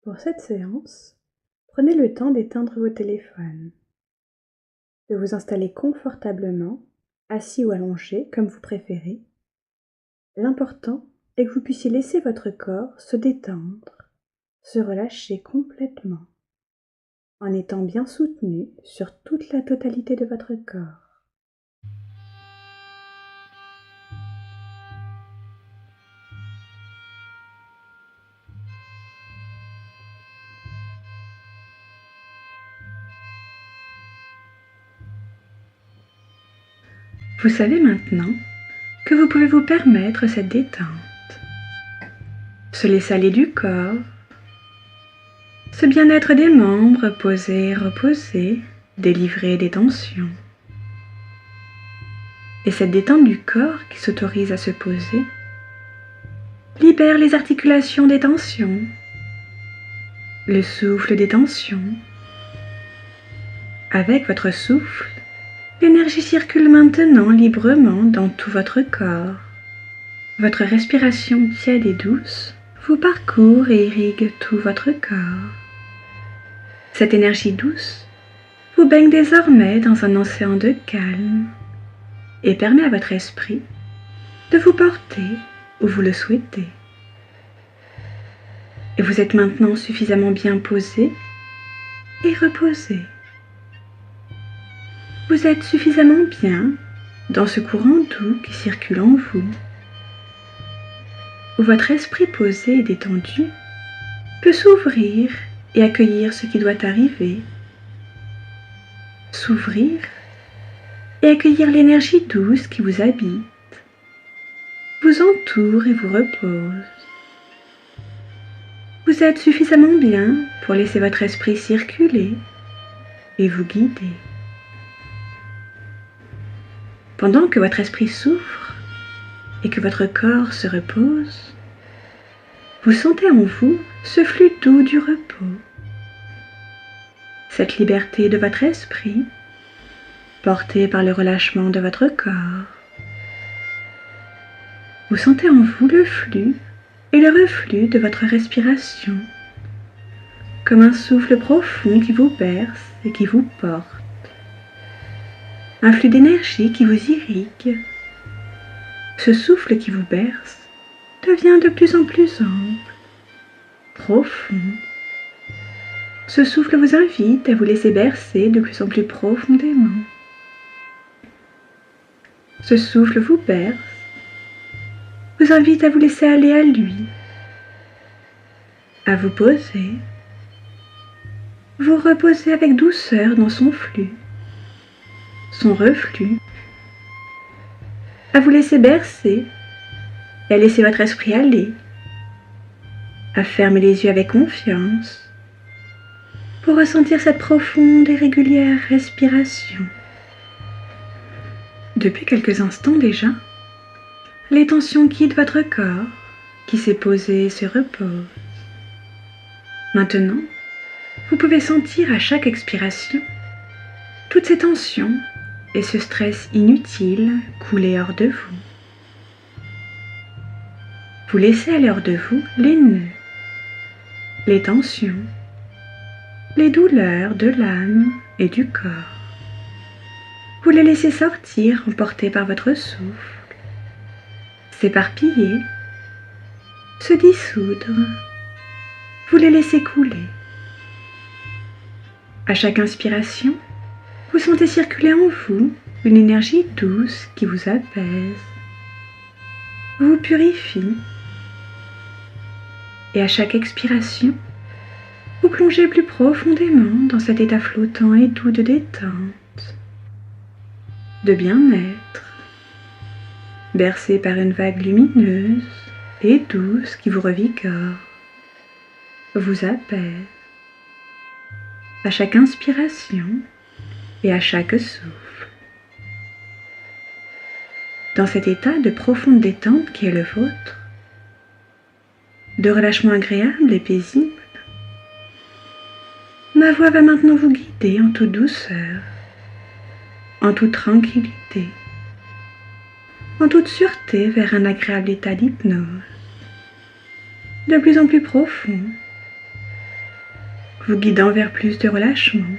Pour cette séance, prenez le temps d'éteindre vos téléphones, de vous installer confortablement, assis ou allongé comme vous préférez. L'important est que vous puissiez laisser votre corps se détendre, se relâcher complètement, en étant bien soutenu sur toute la totalité de votre corps. Vous savez maintenant que vous pouvez vous permettre cette détente, se laisser aller du corps, ce bien-être des membres posés, reposés, délivrés des tensions. Et cette détente du corps qui s'autorise à se poser libère les articulations des tensions, le souffle des tensions. Avec votre souffle, l'énergie circule maintenant librement dans tout votre corps. Votre respiration tiède et douce vous parcourt et irrigue tout votre corps. Cette énergie douce vous baigne désormais dans un océan de calme et permet à votre esprit de vous porter où vous le souhaitez. Et vous êtes maintenant suffisamment bien posé et reposé. Vous êtes suffisamment bien dans ce courant doux qui circule en vous, où votre esprit posé et détendu peut s'ouvrir et accueillir ce qui doit arriver, s'ouvrir et accueillir l'énergie douce qui vous habite, vous entoure et vous repose. Vous êtes suffisamment bien pour laisser votre esprit circuler et vous guider. Pendant que votre esprit souffre et que votre corps se repose, vous sentez en vous ce flux doux du repos, cette liberté de votre esprit, portée par le relâchement de votre corps. Vous sentez en vous le flux et le reflux de votre respiration, comme un souffle profond qui vous berce et qui vous porte. Un flux d'énergie qui vous irrigue. Ce souffle qui vous berce devient de plus en plus ample, profond. Ce souffle vous invite à vous laisser bercer de plus en plus profondément. Ce souffle vous berce, vous invite à vous laisser aller à lui, à vous poser, vous reposer avec douceur dans son flux, son reflux, à vous laisser bercer et à laisser votre esprit aller, à fermer les yeux avec confiance pour ressentir cette profonde et régulière respiration. Depuis quelques instants déjà, les tensions quittent votre corps qui s'est posé et se repose. Maintenant, vous pouvez sentir à chaque expiration toutes ces tensions et ce stress inutile couler hors de vous. Vous laissez aller hors de vous les nœuds, les tensions, les douleurs de l'âme et du corps. Vous les laissez sortir emportés par votre souffle, s'éparpiller, se dissoudre. Vous les laissez couler. À chaque inspiration, vous sentez circuler en vous une énergie douce qui vous apaise, vous purifie. Et à chaque expiration, vous plongez plus profondément dans cet état flottant et doux de détente, de bien-être, bercé par une vague lumineuse et douce qui vous revigore, vous apaise. À chaque inspiration et à chaque souffle. Dans cet état de profonde détente qui est le vôtre, de relâchement agréable et paisible, ma voix va maintenant vous guider en toute douceur, en toute tranquillité, en toute sûreté vers un agréable état d'hypnose, de plus en plus profond, vous guidant vers plus de relâchement,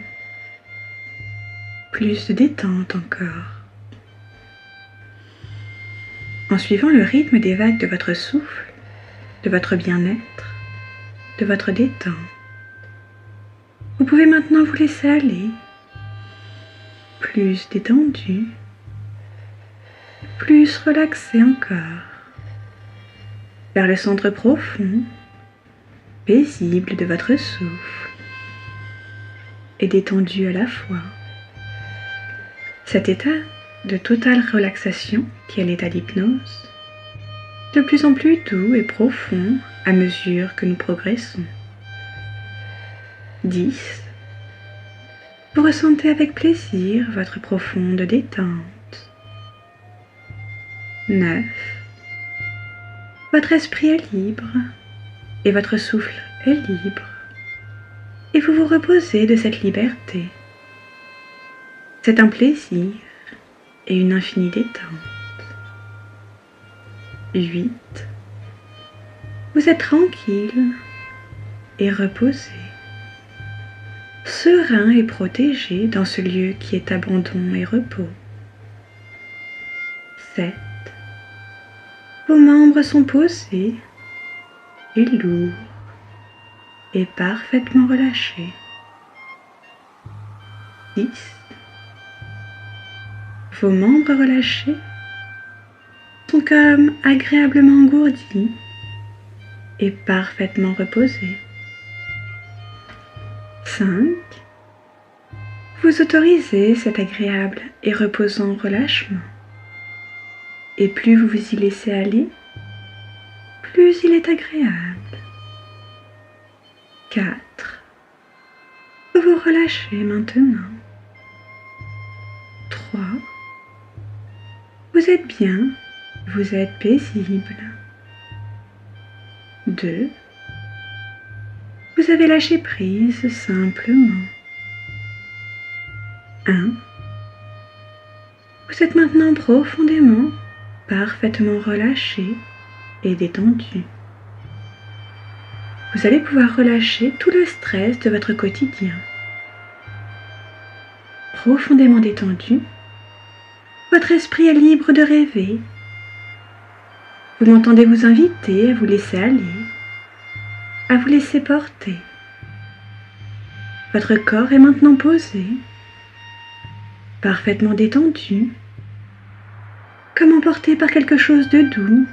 plus de détente encore. En suivant le rythme des vagues de votre souffle, de votre bien-être, de votre détente, vous pouvez maintenant vous laisser aller, plus détendu, plus relaxé encore, vers le centre profond, paisible de votre souffle, et détendu à la fois. Cet état de totale relaxation qui est l'état d'hypnose, de plus en plus doux et profond à mesure que nous progressons. 10. Vous ressentez avec plaisir votre profonde détente. 9. Votre esprit est libre et votre souffle est libre. Et vous vous reposez de cette liberté. C'est un plaisir et une infinie détente. 8. Vous êtes tranquille et reposé, serein et protégé dans ce lieu qui est abandon et repos. 7. Vos membres sont posés et lourds et parfaitement relâchés. 6. Vos membres relâchés sont comme agréablement engourdis et parfaitement reposés. 5. Vous autorisez cet agréable et reposant relâchement. Et plus vous vous y laissez aller, plus il est agréable. 4. Vous vous relâchez maintenant. 3. Vous êtes bien, vous êtes paisible. 2. Vous avez lâché prise simplement. 1. Vous êtes maintenant profondément, parfaitement relâché et détendu. Vous allez pouvoir relâcher tout le stress de votre quotidien. Profondément détendu, votre esprit est libre de rêver. Vous m'entendez vous inviter à vous laisser aller, à vous laisser porter. Votre corps est maintenant posé, parfaitement détendu, comme emporté par quelque chose de doux,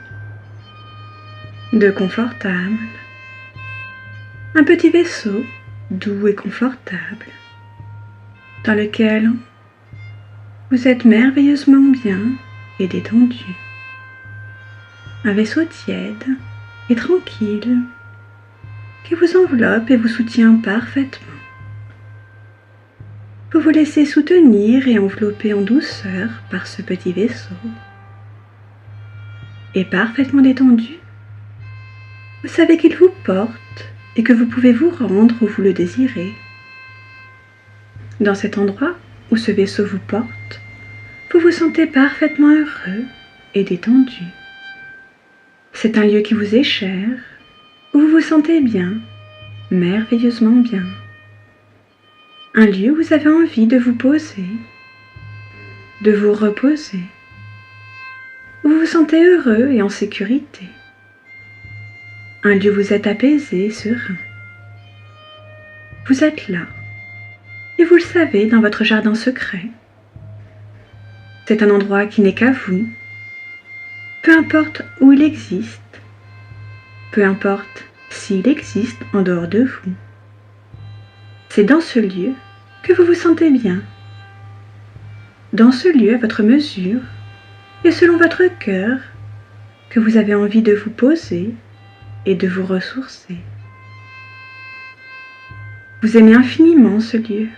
de confortable. Un petit vaisseau doux et confortable, dans lequel vous êtes merveilleusement bien et détendu. Un vaisseau tiède et tranquille qui vous enveloppe et vous soutient parfaitement. Vous vous laissez soutenir et envelopper en douceur par ce petit vaisseau. Et parfaitement détendu, vous savez qu'il vous porte et que vous pouvez vous rendre où vous le désirez. Dans cet endroit où ce vaisseau vous porte, vous vous sentez parfaitement heureux et détendu. C'est un lieu qui vous est cher, où vous vous sentez bien, merveilleusement bien. Un lieu où vous avez envie de vous poser, de vous reposer, où vous vous sentez heureux et en sécurité. Un lieu où vous êtes apaisé et serein. Vous êtes là, et vous le savez dans votre jardin secret. C'est un endroit qui n'est qu'à vous, peu importe où il existe, peu importe s'il existe en dehors de vous. C'est dans ce lieu que vous vous sentez bien, dans ce lieu à votre mesure et selon votre cœur que vous avez envie de vous poser et de vous ressourcer. Vous aimez infiniment ce lieu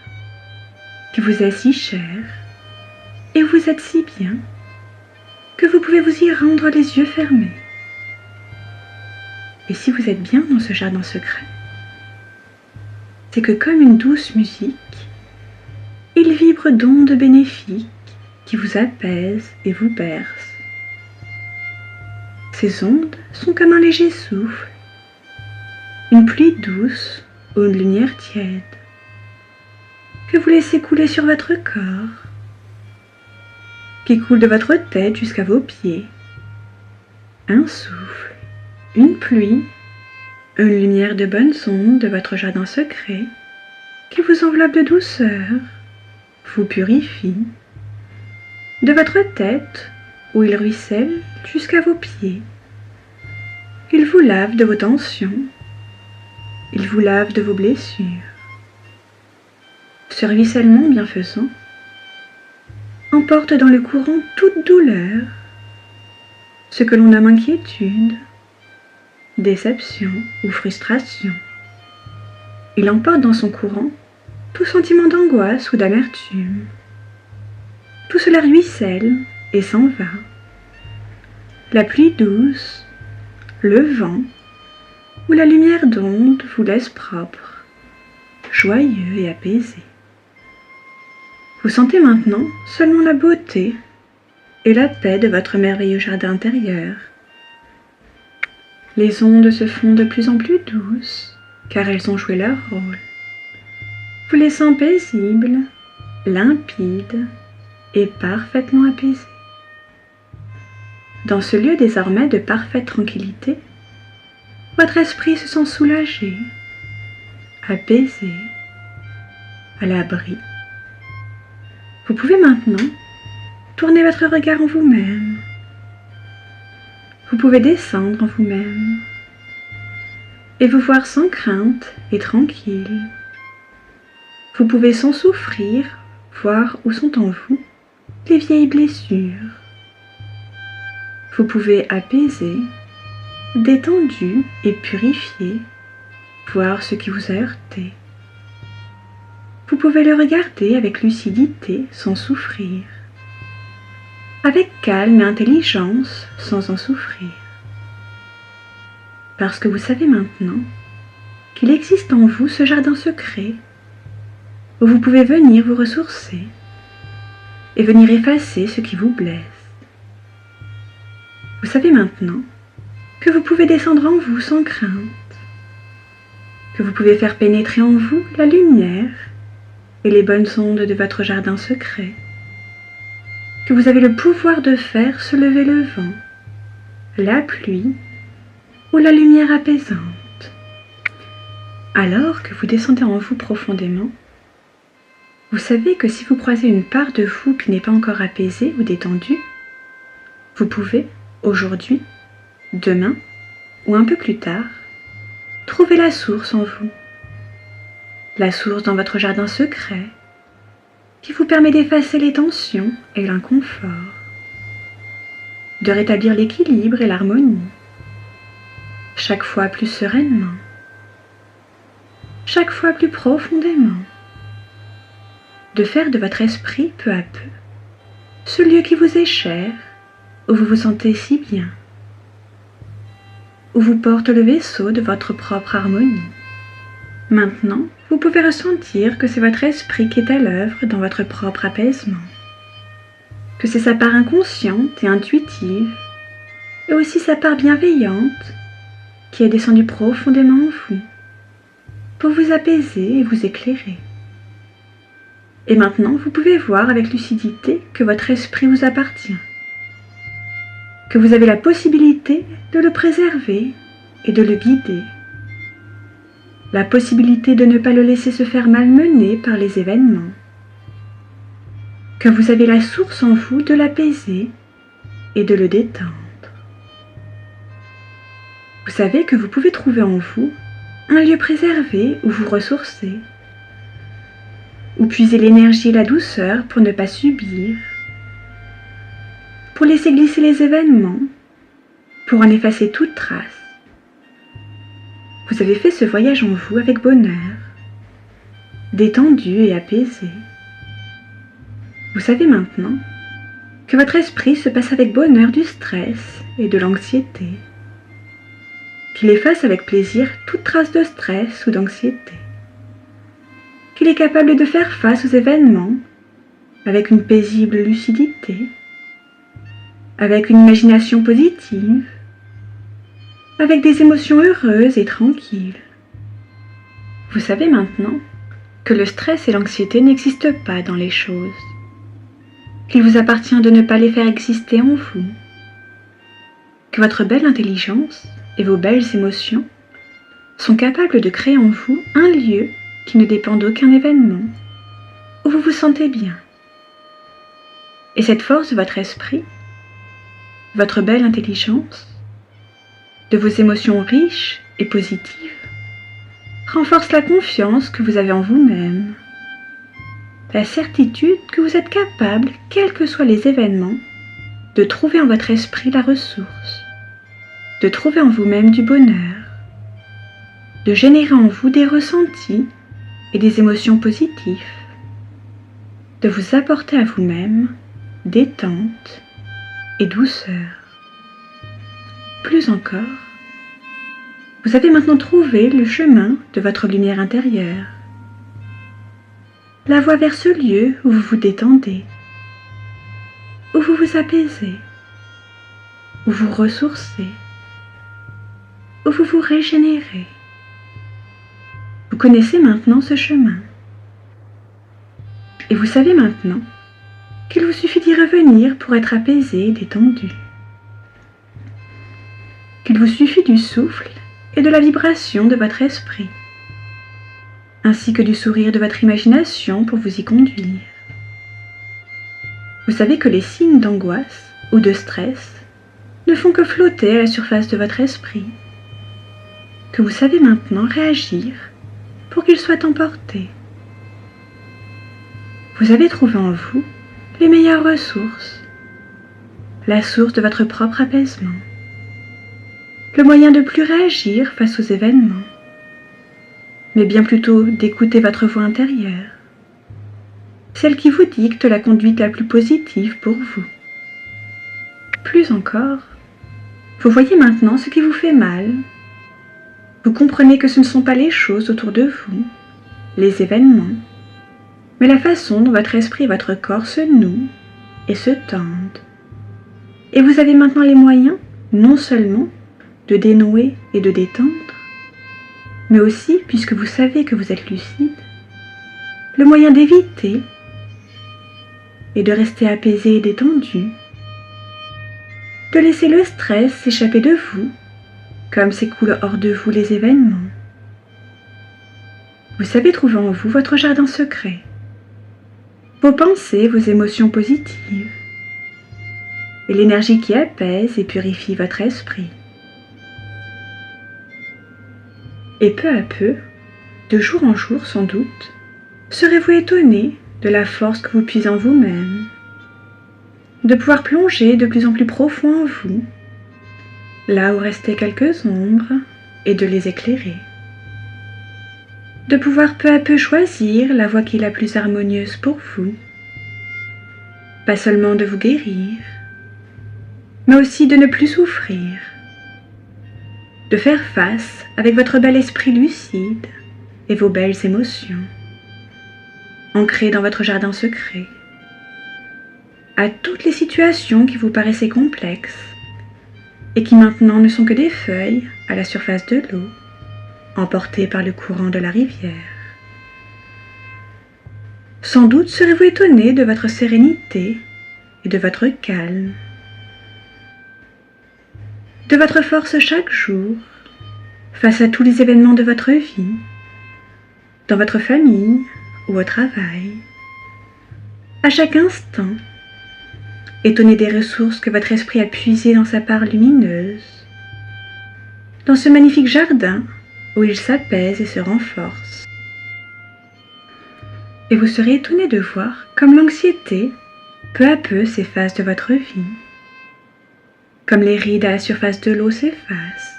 qui vous est si cher et où vous êtes si bien que vous pouvez vous y rendre les yeux fermés. Et si vous êtes bien dans ce jardin secret, c'est que comme une douce musique, il vibre d'ondes bénéfiques qui vous apaisent et vous bercent. Ces ondes sont comme un léger souffle, une pluie douce ou une lumière tiède que vous laissez couler sur votre corps, qui coule de votre tête jusqu'à vos pieds. Un souffle, une pluie, une lumière de bonnes ondes de votre jardin secret qui vous enveloppe de douceur, vous purifie, de votre tête où il ruisselle jusqu'à vos pieds. Il vous lave de vos tensions, il vous lave de vos blessures. Ce ruissellement bienfaisant emporte dans le courant toute douleur, ce que l'on nomme inquiétude, déception ou frustration. Il emporte dans son courant tout sentiment d'angoisse ou d'amertume. Tout cela ruisselle et s'en va. La pluie douce, le vent ou la lumière d'onde vous laisse propre, joyeux et apaisé. Vous sentez maintenant seulement la beauté et la paix de votre merveilleux jardin intérieur. Les ondes se font de plus en plus douces, car elles ont joué leur rôle, vous laissant paisible, limpide et parfaitement apaisé. Dans ce lieu désormais de parfaite tranquillité, votre esprit se sent soulagé, apaisé, à l'abri. Vous pouvez maintenant tourner votre regard en vous-même. Vous pouvez descendre en vous-même et vous voir sans crainte et tranquille. Vous pouvez sans souffrir voir où sont en vous les vieilles blessures. Vous pouvez apaiser, détendu et purifié, voir ce qui vous a heurté. Vous pouvez le regarder avec lucidité sans souffrir, avec calme et intelligence sans en souffrir. Parce que vous savez maintenant qu'il existe en vous ce jardin secret où vous pouvez venir vous ressourcer et venir effacer ce qui vous blesse. Vous savez maintenant que vous pouvez descendre en vous sans crainte, que vous pouvez faire pénétrer en vous la lumière et les bonnes ondes de votre jardin secret, que vous avez le pouvoir de faire se lever le vent, la pluie ou la lumière apaisante. Alors que vous descendez en vous profondément, vous savez que si vous croisez une part de vous qui n'est pas encore apaisée ou détendue, vous pouvez, aujourd'hui, demain ou un peu plus tard, trouver la source en vous. La source dans votre jardin secret qui vous permet d'effacer les tensions et l'inconfort, de rétablir l'équilibre et l'harmonie, chaque fois plus sereinement, chaque fois plus profondément, de faire de votre esprit peu à peu ce lieu qui vous est cher, où vous vous sentez si bien, où vous porte le vaisseau de votre propre harmonie. Maintenant, vous pouvez ressentir que c'est votre esprit qui est à l'œuvre dans votre propre apaisement, que c'est sa part inconsciente et intuitive, et aussi sa part bienveillante qui est descendue profondément en vous, pour vous apaiser et vous éclairer. Et maintenant, vous pouvez voir avec lucidité que votre esprit vous appartient, que vous avez la possibilité de le préserver et de le guider, la possibilité de ne pas le laisser se faire malmener par les événements, que vous avez la source en vous de l'apaiser et de le détendre. Vous savez que vous pouvez trouver en vous un lieu préservé où vous ressourcer, où puiser l'énergie et la douceur pour ne pas subir, pour laisser glisser les événements, pour en effacer toute trace. Vous avez fait ce voyage en vous avec bonheur, détendu et apaisé. Vous savez maintenant que votre esprit se passe avec bonheur du stress et de l'anxiété, qu'il efface avec plaisir toute trace de stress ou d'anxiété, qu'il est capable de faire face aux événements avec une paisible lucidité, avec une imagination positive, avec des émotions heureuses et tranquilles. Vous savez maintenant que le stress et l'anxiété n'existent pas dans les choses, qu'il vous appartient de ne pas les faire exister en vous, que votre belle intelligence et vos belles émotions sont capables de créer en vous un lieu qui ne dépend d'aucun événement, où vous vous sentez bien. Et cette force de votre esprit, votre belle intelligence, de vos émotions riches et positives, renforce la confiance que vous avez en vous-même, la certitude que vous êtes capable, quels que soient les événements, de trouver en votre esprit la ressource, de trouver en vous-même du bonheur, de générer en vous des ressentis et des émotions positives, de vous apporter à vous-même détente et douceur. Plus encore, vous avez maintenant trouvé le chemin de votre lumière intérieure, la voie vers ce lieu où vous vous détendez, où vous vous apaisez, où vous ressourcez, où vous vous régénérez. Vous connaissez maintenant ce chemin. Et vous savez maintenant qu'il vous suffit d'y revenir pour être apaisé et détendu. Qu'il vous suffit du souffle et de la vibration de votre esprit, ainsi que du sourire de votre imagination pour vous y conduire. Vous savez que les signes d'angoisse ou de stress ne font que flotter à la surface de votre esprit, que vous savez maintenant réagir pour qu'ils soient emportés. Vous avez trouvé en vous les meilleures ressources, la source de votre propre apaisement, le moyen de plus réagir face aux événements, mais bien plutôt d'écouter votre voix intérieure, celle qui vous dicte la conduite la plus positive pour vous. Plus encore, vous voyez maintenant ce qui vous fait mal. Vous comprenez que ce ne sont pas les choses autour de vous, les événements, mais la façon dont votre esprit et votre corps se nouent et se tendent. Et vous avez maintenant les moyens, non seulement de dénouer et de détendre, mais aussi, puisque vous savez que vous êtes lucide, le moyen d'éviter et de rester apaisé et détendu, de laisser le stress s'échapper de vous, comme s'écoulent hors de vous les événements. Vous savez trouver en vous votre jardin secret, vos pensées, vos émotions positives, et l'énergie qui apaise et purifie votre esprit. Et peu à peu, de jour en jour sans doute, serez-vous étonné de la force que vous puisez en vous-même, de pouvoir plonger de plus en plus profond en vous, là où restaient quelques ombres, et de les éclairer. De pouvoir peu à peu choisir la voie qui est la plus harmonieuse pour vous, pas seulement de vous guérir, mais aussi de ne plus souffrir, de faire face avec votre bel esprit lucide et vos belles émotions, ancrées dans votre jardin secret, à toutes les situations qui vous paraissaient complexes et qui maintenant ne sont que des feuilles à la surface de l'eau, emportées par le courant de la rivière. Sans doute serez-vous étonné de votre sérénité et de votre calme, de votre force chaque jour face à tous les événements de votre vie, dans votre famille ou au travail, à chaque instant, étonné des ressources que votre esprit a puisées dans sa part lumineuse, dans ce magnifique jardin où il s'apaise et se renforce. Et vous serez étonné de voir comme l'anxiété, peu à peu, s'efface de votre vie, comme les rides à la surface de l'eau s'effacent.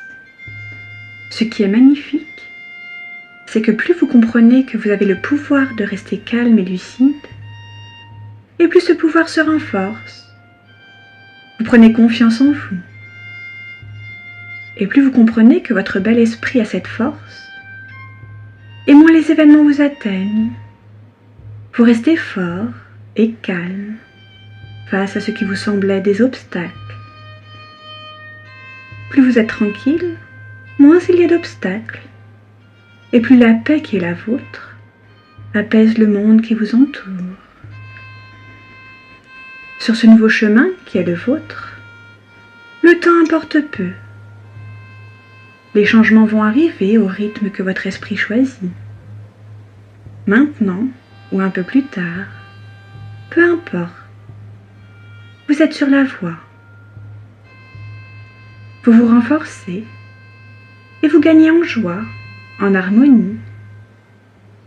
Ce qui est magnifique, c'est que plus vous comprenez que vous avez le pouvoir de rester calme et lucide, et plus ce pouvoir se renforce. Vous prenez confiance en vous. Et plus vous comprenez que votre bel esprit a cette force, et moins les événements vous atteignent. Vous restez fort et calme face à ce qui vous semblait des obstacles. Plus vous êtes tranquille, moins il y a d'obstacles. et plus la paix qui est la vôtre apaise le monde qui vous entoure. Sur ce nouveau chemin qui est le vôtre, le temps importe peu. Les changements vont arriver au rythme que votre esprit choisit. Maintenant ou un peu plus tard, peu importe. Vous êtes sur la voie. Vous vous renforcez et vous gagnez en joie, en harmonie,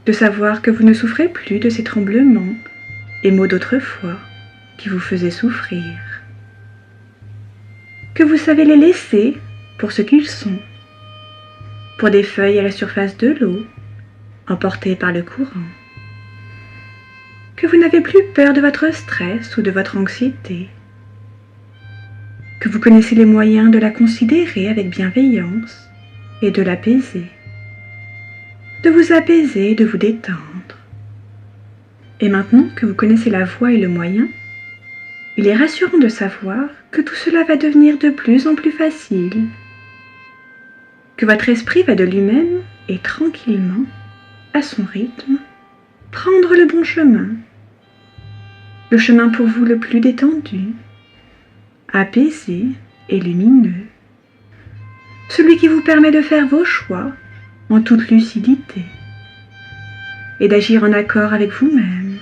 de savoir que vous ne souffrez plus de ces tremblements et maux d'autrefois qui vous faisaient souffrir, que vous savez les laisser pour ce qu'ils sont, pour des feuilles à la surface de l'eau, emportées par le courant, que vous n'avez plus peur de votre stress ou de votre anxiété, que vous connaissez les moyens de la considérer avec bienveillance et de l'apaiser, de vous apaiser et de vous détendre. Et maintenant que vous connaissez la voie et le moyen, il est rassurant de savoir que tout cela va devenir de plus en plus facile, que votre esprit va de lui-même et tranquillement, à son rythme, prendre le bon chemin, le chemin pour vous le plus détendu, apaisé et lumineux, celui qui vous permet de faire vos choix en toute lucidité et d'agir en accord avec vous-même.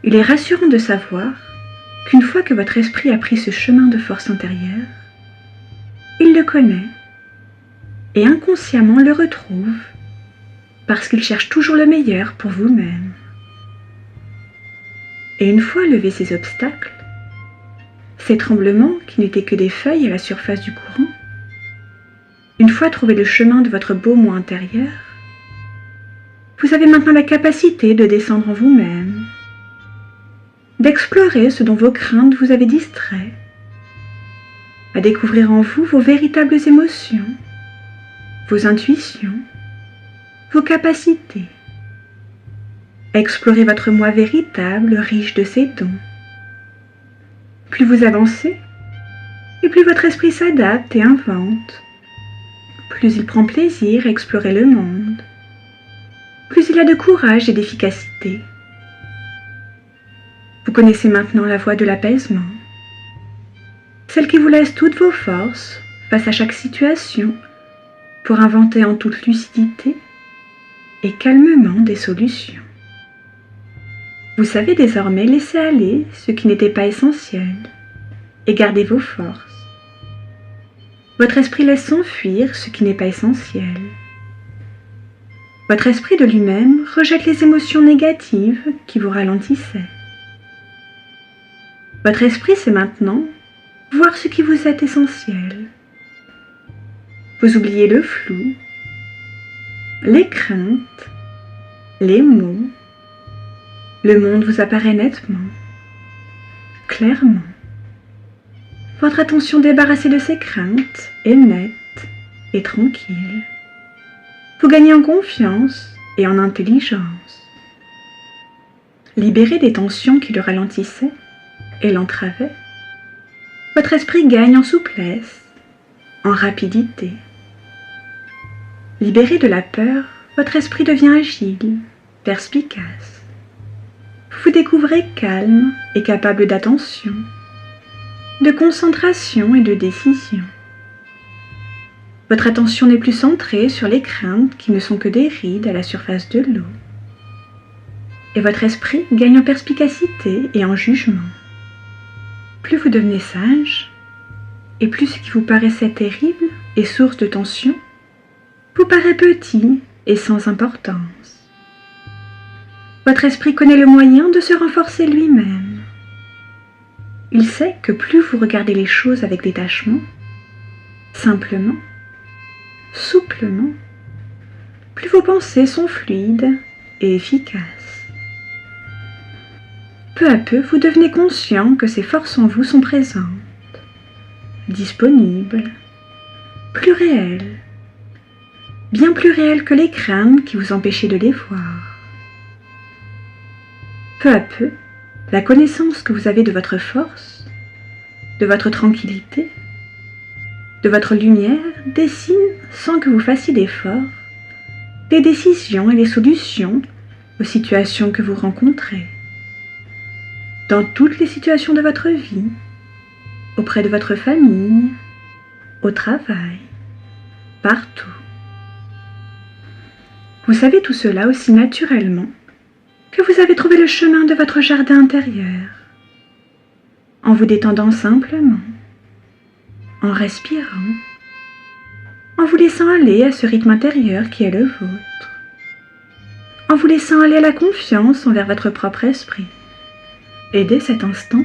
Il est rassurant de savoir qu'une fois que votre esprit a pris ce chemin de force intérieure, il le connaît et inconsciemment le retrouve parce qu'il cherche toujours le meilleur pour vous-même. Et une fois levés ces obstacles, ces tremblements qui n'étaient que des feuilles à la surface du courant, une fois trouvé le chemin de votre beau moi intérieur, vous avez maintenant la capacité de descendre en vous-même, d'explorer ce dont vos craintes vous avaient distrait, à découvrir en vous vos véritables émotions, vos intuitions, vos capacités, à explorer votre moi véritable riche de ses dons. Plus vous avancez, et plus votre esprit s'adapte et invente, plus il prend plaisir à explorer le monde, plus il a de courage et d'efficacité. Vous connaissez maintenant la voie de l'apaisement, celle qui vous laisse toutes vos forces face à chaque situation pour inventer en toute lucidité et calmement des solutions. Vous savez désormais laisser aller ce qui n'était pas essentiel et garder vos forces. Votre esprit laisse s'enfuir ce qui n'est pas essentiel. Votre esprit de lui-même rejette les émotions négatives qui vous ralentissaient. Votre esprit sait maintenant voir ce qui vous est essentiel. Vous oubliez le flou, les craintes, les mots. Le monde vous apparaît nettement, clairement. Votre attention débarrassée de ces craintes est nette et tranquille. Vous gagnez en confiance et en intelligence. Libéré des tensions qui le ralentissaient et l'entravaient, votre esprit gagne en souplesse, en rapidité. Libéré de la peur, votre esprit devient agile, perspicace. Vous vous découvrez calme et capable d'attention, de concentration et de décision. Votre attention n'est plus centrée sur les craintes qui ne sont que des rides à la surface de l'eau. Et votre esprit gagne en perspicacité et en jugement. Plus vous devenez sage, et plus ce qui vous paraissait terrible et source de tension vous paraît petit et sans importance. Votre esprit connaît le moyen de se renforcer lui-même. Il sait que plus vous regardez les choses avec détachement, simplement, souplement, plus vos pensées sont fluides et efficaces. Peu à peu, vous devenez conscient que ces forces en vous sont présentes, disponibles, plus réelles, bien plus réelles que les craintes qui vous empêchaient de les voir. Peu à peu, la connaissance que vous avez de votre force, de votre tranquillité, de votre lumière dessine, sans que vous fassiez d'effort, des décisions et des solutions aux situations que vous rencontrez, dans toutes les situations de votre vie, auprès de votre famille, au travail, partout. Vous savez tout cela aussi naturellement que vous avez trouvé le chemin de votre jardin intérieur, en vous détendant simplement, en respirant, en vous laissant aller à ce rythme intérieur qui est le vôtre, en vous laissant aller à la confiance envers votre propre esprit. Et dès cet instant,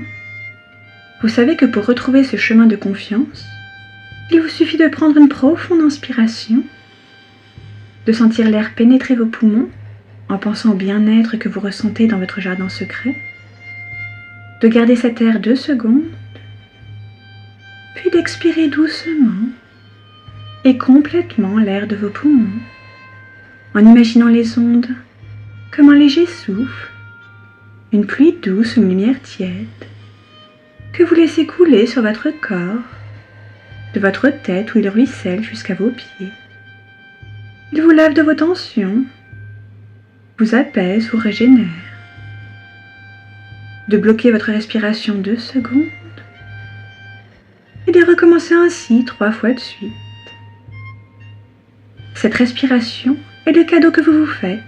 vous savez que pour retrouver ce chemin de confiance, il vous suffit de prendre une profonde inspiration, de sentir l'air pénétrer vos poumons en pensant au bien-être que vous ressentez dans votre jardin secret, de garder cet air 2 secondes, puis d'expirer doucement et complètement l'air de vos poumons, en imaginant les ondes comme un léger souffle, une pluie douce ou une lumière tiède, que vous laissez couler sur votre corps, de votre tête où il ruisselle jusqu'à vos pieds. Il vous lave de vos tensions, vous apaise, vous régénère. De bloquer votre respiration 2 secondes et de recommencer ainsi 3 fois de suite. Cette respiration est le cadeau que vous vous faites,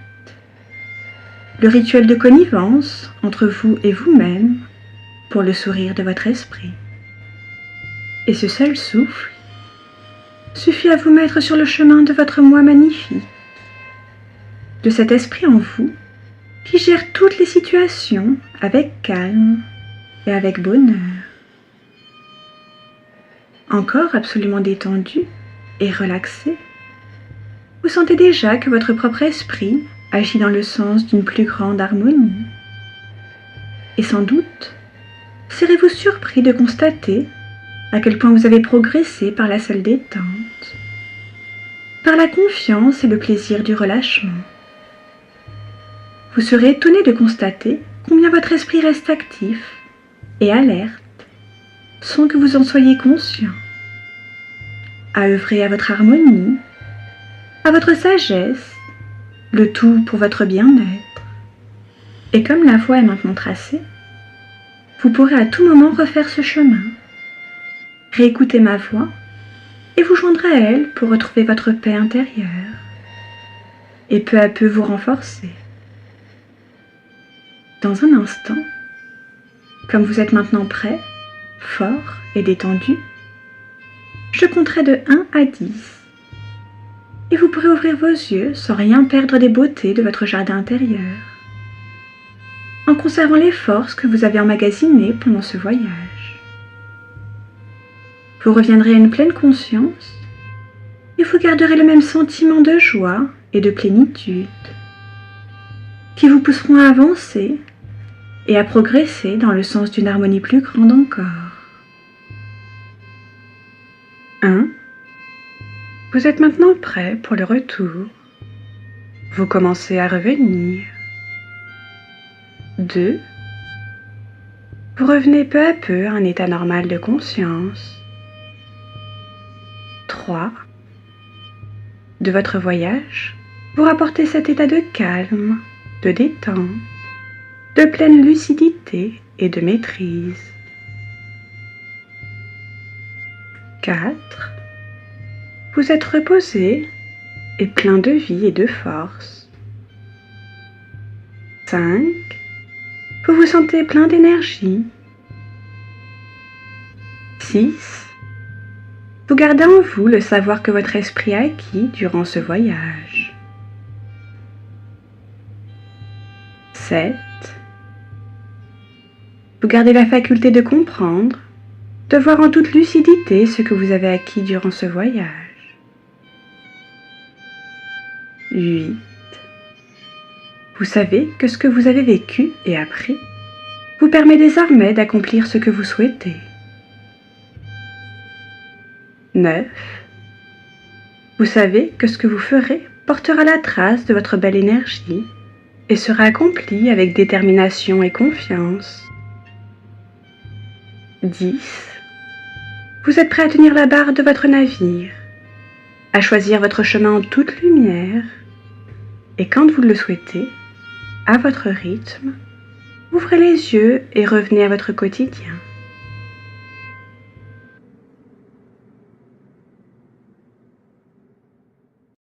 le rituel de connivence entre vous et vous-même pour le sourire de votre esprit. Et ce seul souffle suffit à vous mettre sur le chemin de votre moi magnifique, de cet esprit en vous qui gère toutes les situations avec calme et avec bonheur. Encore absolument détendu et relaxé, vous sentez déjà que votre propre esprit agit dans le sens d'une plus grande harmonie. Et sans doute, serez-vous surpris de constater à quel point vous avez progressé par la seule détente, par la confiance et le plaisir du relâchement. Vous serez étonné de constater combien votre esprit reste actif et alerte sans que vous en soyez conscient, à œuvrer à votre harmonie, à votre sagesse, le tout pour votre bien-être. Et comme la voie est maintenant tracée, vous pourrez à tout moment refaire ce chemin, réécouter ma voix et vous joindre à elle pour retrouver votre paix intérieure et peu à peu vous renforcer. Dans un instant, comme vous êtes maintenant prêt, fort et détendu, je compterai de 1 à 10 et vous pourrez ouvrir vos yeux sans rien perdre des beautés de votre jardin intérieur, en conservant les forces que vous avez emmagasinées pendant ce voyage. Vous reviendrez à une pleine conscience et vous garderez le même sentiment de joie et de plénitude qui vous pousseront à avancer et à progresser dans le sens d'une harmonie plus grande encore. 1. Vous êtes maintenant prêt pour le retour. Vous commencez à revenir. 2. Vous revenez peu à peu à un état normal de conscience. 3. De votre voyage, vous rapportez cet état de calme, de détente, de pleine lucidité et de maîtrise. 4. Vous êtes reposé et plein de vie et de force. 5. Vous vous sentez plein d'énergie. 6. Vous gardez en vous le savoir que votre esprit a acquis durant ce voyage. 7. Vous gardez la faculté de comprendre, de voir en toute lucidité ce que vous avez acquis durant ce voyage. 8. Vous savez que ce que vous avez vécu et appris vous permet désormais d'accomplir ce que vous souhaitez. 9. Vous savez que ce que vous ferez portera la trace de votre belle énergie et sera accompli avec détermination et confiance. 10. Vous êtes prêt à tenir la barre de votre navire, à choisir votre chemin en toute lumière Et quand vous le souhaitez, à votre rythme, ouvrez les yeux et revenez à votre quotidien.